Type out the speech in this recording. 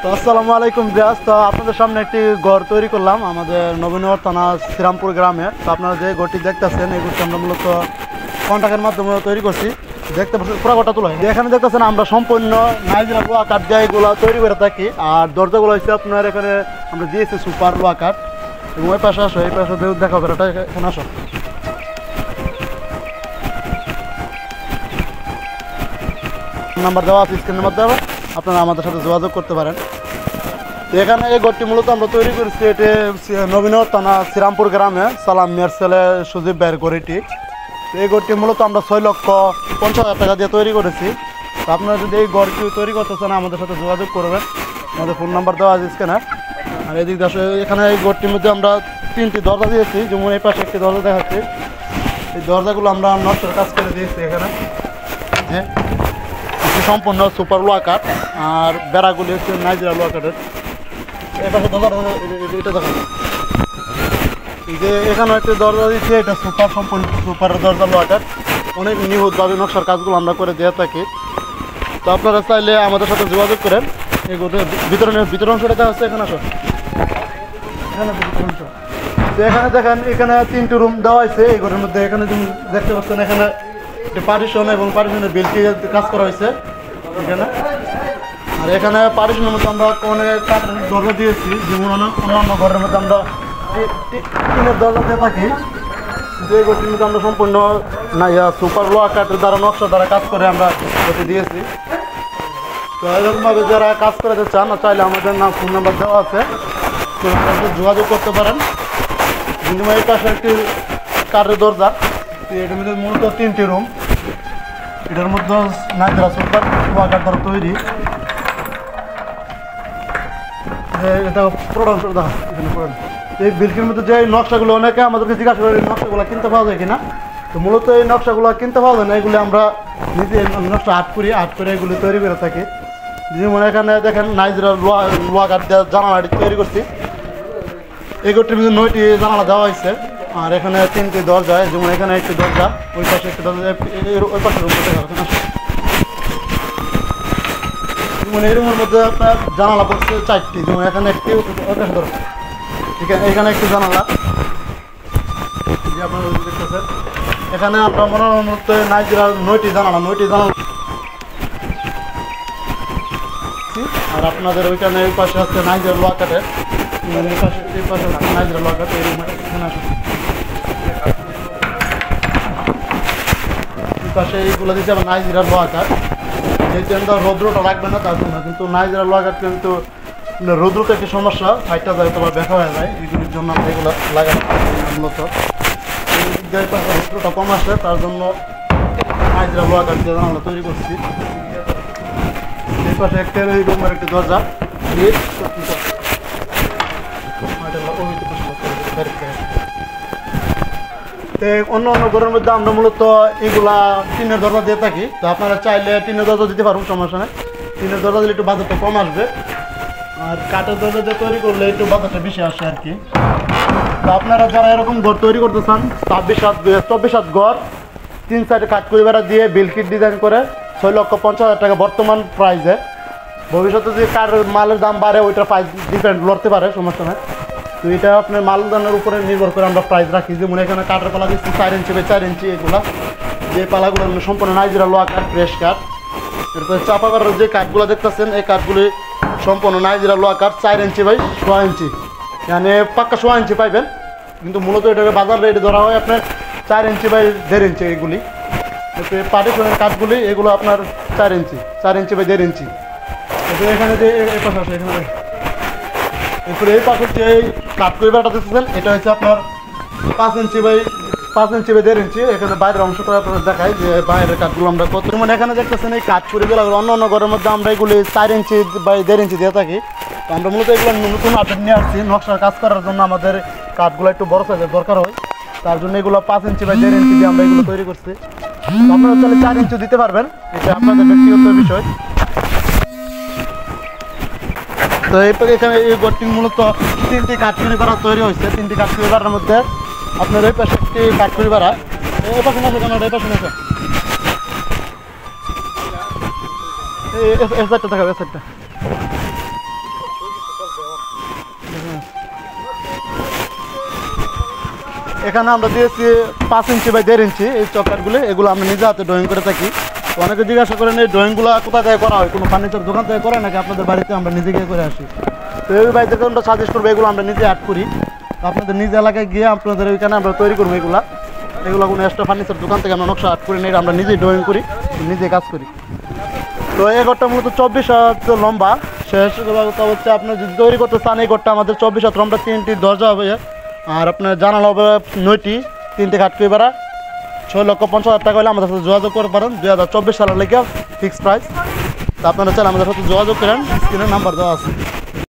তো আসসালামু আলাইকুম ব্রাস। তো আপনাদের সামনে একটি ঘর তৈরি করলাম আমাদের নবীনগর থানা শ্রীরামপুর গ্রামে। তো আপনারা যে ঘরটি দেখতেছেন এই ঘরটি আমরা মূলত কন্ট্রাক্টের মাধ্যমে তৈরি করছি। দেখতে পাচ্ছেন পুরো ঘরটা তোলা এখানে দেখতেছেন আমরা সম্পূর্ণ নাইজেরিয়া লোহা কাঠ দিয়ে এগুলো তৈরি করে থাকি। আর দরজাগুলো হচ্ছে আপনার এখানে আমরা দিয়েছি সুপার লোহা কাঠ। এবং ওই পাশে আসো, এই পাশে দেখা হবে এটা এখানে আসো। নাম্বার দেওয়া আছে স্ক্রিনের মাধ্যমে, আপনারা আমাদের সাথে যোগাযোগ করতে পারেন। এখানে এই ঘরটি মূলত আমরা তৈরি করেছি, এটি নবীনগর থানা শ্রীরামপুর গ্রামে সালাম মিয়ার ছেলে সুদীপ ভাইয়ের ঘরটি। এই ঘরটি মূলত আমরা 6,50,000 টাকা দিয়ে তৈরি করেছি। তো আপনারা যদি এই ঘরটি তৈরি করতে চান আমাদের সাথে যোগাযোগ করবেন, আমাদের ফোন নাম্বার দেওয়া আছে স্ক্রিনে। আর এদিক আসলে এখানে এই ঘরটির মধ্যে আমরা 3টি দরজা দিয়েছি, যেমন এই পাশে একটি দরজা দেখাচ্ছি। এই দরজাগুলো আমরা নকশার কাজ করে দিয়েছি এখানে। হ্যাঁ, সম্পূর্ণ সুপার লোহা কাঠ আর বেড়াগুলি হচ্ছে নাইজেরিয়া লোহা কাঠের। এই পাশে দরজা এটা দেখা যে এখানে একটি দরজা দিচ্ছে, এটা সুপার সম্পূর্ণ সুপার দরজা লোহা কাঠ। অনেক নিখুঁতভাবে নকশার কাজগুলো আমরা করে দিয়ে থাকি। তো আপনারা চাইলে আমাদের সাথে যোগাযোগ করেন। এই ভিতরের অংশটা দেখা হচ্ছে এখানে আসো, এখানে ভিতরের অংশ। তো এখানে দেখেন এখানে 3টি রুম দেওয়া হয়েছে এই ঘরের মধ্যে। এখানে দেখতে পাচ্ছেন এখানে পার্টিশন এবং পার্টিশনের বিলটি কাজ করা হয়েছে এখানে। আর এখানে পার্টিশনের মধ্যে আমরা অনেক কাঠের দরজা দিয়েছি, যেমন অন্যান্য ঘরের মধ্যে আমরা টিনের দরজা দিয়ে থাকি। যে ঘরটির মধ্যে আমরা সম্পূর্ণ সুপার লোহা কাঠের দ্বারা নকশা দ্বারা কাজ করে আমরা ঘরটি দিয়েছি। তো এরকমভাবে যারা কাজ করাতে চান চাইলে আমাদের ফোন নাম্বার দেওয়া আছে, যোগাযোগ করতে পারেন। কিন্তু এই পাশে একটি কাঠের দরজা, এটার মধ্যে মূলত 3টি রুম। এটার মধ্যে নাইজেরিয়া সুপার লোহা কাঠ দ্বারা তৈরি। এটা প্রোডাক্ট দেখা এখানে পড়েন। এই বিল্ডিংয়ের মধ্যে যে নকশাগুলো অনেকে আমাদেরকে জিজ্ঞাসা করে এই নকশাগুলো কিনতে পাওয়া যায় কিনা। তো মূলত এই নকশাগুলো কিনতে পাওয়া যায় না, এগুলি আমরা নিজে নকশা আর্ট করে এগুলি তৈরি করে থাকি। যেমন এখানে দেখেন নাইজেরিয়া লোহা কাঠ দিয়ে জানালাটি তৈরি করছি। এই ঘরটির মধ্যে 9টি জানালা দেওয়া হয়েছে। আর এখানে 3টি দরজা, যেমন এখানে একটি দরজা, ওই পাশে একটি দরজা, ওই পাশের রুমটা দেখা যাচ্ছে না। যেমন এই রুমের মধ্যে আপনার জানালা পড়ছে 4টি, যেমন এখানে একটি, ওই পাশে দরজা, এখানে একটি জানালা যে আপনারা দেখতেছেন। এখানে আপনার মনোরমত নাইজেরিয়ার 9টি জানালা। আর আপনাদের ওইখানে ওই পাশে আছে নাইজেরিয়া লোহা কাঠের, এই পাশে নাইজেরিয়া লোহা কাঠ। এই রুমে এখানে আসে এই পাশে এইগুলো দিচ্ছে আবার নাইজেরিয়া লোহা কাঠ। যেহেতু রৌদ্রটা লাগবে না তার জন্য, কিন্তু নাইজেরিয়া লোহা কাঠ কিন্তু রৌদ্রটা একটি সমস্যা, ফাইটটা যায় তোমার দেখা হয়ে যায়, এইগুলির জন্য আমরা এগুলো লাগাই মূলত। যে পাশে রৌদ্রটা কম আসে তার জন্য নাইজেরিয়া লোহা কাঠ দিয়ে আমরা তৈরি করছি। এই পাশে একটা এই রুমের একটি দরজা, অন্য ঘরের মধ্যে আমরা মূলত এগুলা টিনের দরজা দিয়ে থাকি। তো আপনারা চাইলে টিনের দরজা দিতে পারবো, সমস্যা নেই। টিনের দরজা দিলে একটু বাজারটা কম আসবে, আর কাঠের দরজা দিয়ে তৈরি করলে একটু বাজারটা বেশি আসে আর কি। তো আপনারা যারা এরকম ঘর তৈরি করতে চান 24 হাত ঘর, 3 সাইডে কাঠকুড়ি বেড়া দিয়ে বিলকিট ডিজাইন করে 6,50,000 টাকা বর্তমান প্রাইসে। ভবিষ্যতে যদি কাঠের মালের দাম বাড়ে ওইটার প্রাইস ডিপেন্ড লড়তে পারে, সমস্যা নেই। তো এটা আপনার মালদানের উপরে নির্ভর করে আমরা প্রাইস রাখি। যেমন এখানে কাঠের পালা দিচ্ছি 4 ইঞ্চি বাই 4 ইঞ্চি, এগুলা যে পালাগুলো সম্পূর্ণ নাইজেরিয়া লোহা কাঠ, ফ্রেশ কাঠ। এরপরে চাপাগারের যে কাঠগুলো দেখতেছেন এই কাঠগুলি সম্পূর্ণ নাইজেরিয়া লোহা কাঠ, 4 ইঞ্চি বাই 6 ইঞ্চি, মানে পাক্কা 6 ইঞ্চি পাইবেন। কিন্তু মূলত এটাকে বাজার রেটে ধরা হয় আপনার 4 ইঞ্চি বাই 1.5 ইঞ্চি। এগুলি পার্টিশনের কাঠগুলি এগুলো আপনার 4 ইঞ্চি বাই 1.5 ইঞ্চি। এখানে যে এই পাশে আছে, এখানে এরপরে এই পাশে যে কাঠকুড়ি বেড়াটা দেখতেছেন এটা হচ্ছে আপনার 5 ইঞ্চি বাই 1.5 ইঞ্চি। এখানে বাইরের অংশটা আপনার দেখায় যে বাইরের কাঠগুলো আমরা কত। মানে এখানে দেখতেছেন এই কাঠকুড়িগুলো অন্য ঘরের মধ্যে আমরা এগুলি 4 ইঞ্চি বাই 1.5 ইঞ্চি দিয়ে থাকি। তো আমরা মূলত এগুলো নতুন আপডেট নিয়ে আসছি, নকশার কাজ করার জন্য আমাদের কাঠগুলো একটু বড় সাইজের দরকার হয়, তার জন্য এগুলো 5 ইঞ্চি বাই 1.5 ইঞ্চি দিয়ে আমরা এগুলো তৈরি করছি। আপনারা তাহলে 4 ইঞ্চি দিতে পারবেন, এটা আপনাদের ব্যক্তিগত বিষয়। তো এখানে এই ঘরটি মূলত 3টি কাঠকুড়ি বেড়া তৈরি হয়েছে। 3টি কাঠকুড়ি বেড়ার মধ্যে আপনার এই পাশে একটি কাঠকুড়ি বেড়া, এই পাশে না কেন, এই পাশে না এই সাইডটা দেখাবে, এই সাইডটা এখানে আমরা দিয়েছি 5 ইঞ্চি বাই 1.5 ইঞ্চি এই চকারগুলো, এগুলো আমরা নিজে হাতে ড্রয়িং করে থাকি। তো অনেকে জিজ্ঞাসা করেন এই ড্রয়িংগুলো কোথা থেকে করা হয়, কোনো ফার্নিচার দোকান থেকে করে নাকি আপনাদের বাড়িতে আমরা নিজে গিয়ে করে আসি। তো এই বাড়িতে আমরা সাজেস্ট করবো এগুলো আমরা নিজে অ্যাড করি। তো আপনাদের নিজ এলাকায় গিয়ে আপনাদের ওইখানে আমরা তৈরি করবো এগুলো কোনো এক্সট্রা ফার্নিচার দোকান থেকে আমরা নকশা অ্যাড করি না, আমরা নিজেই ড্রয়িং করি, নিজে কাজ করি। তো এই ঘরটা মূলত 24 হাত লম্বা। শেষ কথা হচ্ছে আপনি যদি তৈরি করতে চান এই ঘরটা আমাদের 24 হাত লম্বা, 3টি দরজা হবে, আর আপনার জানালা হবে 9টি, 3টে খাটকি বেড়া। 6,50,000 টাকা হলে আমাদের সাথে যোগাযোগ করতে পারেন। 2024 সালের লেগে ফিক্সড প্রাইস। তো আপনারা চাইলে আমাদের সাথে যোগাযোগ করেন, স্ক্রিনে নাম্বার দেওয়া আছে।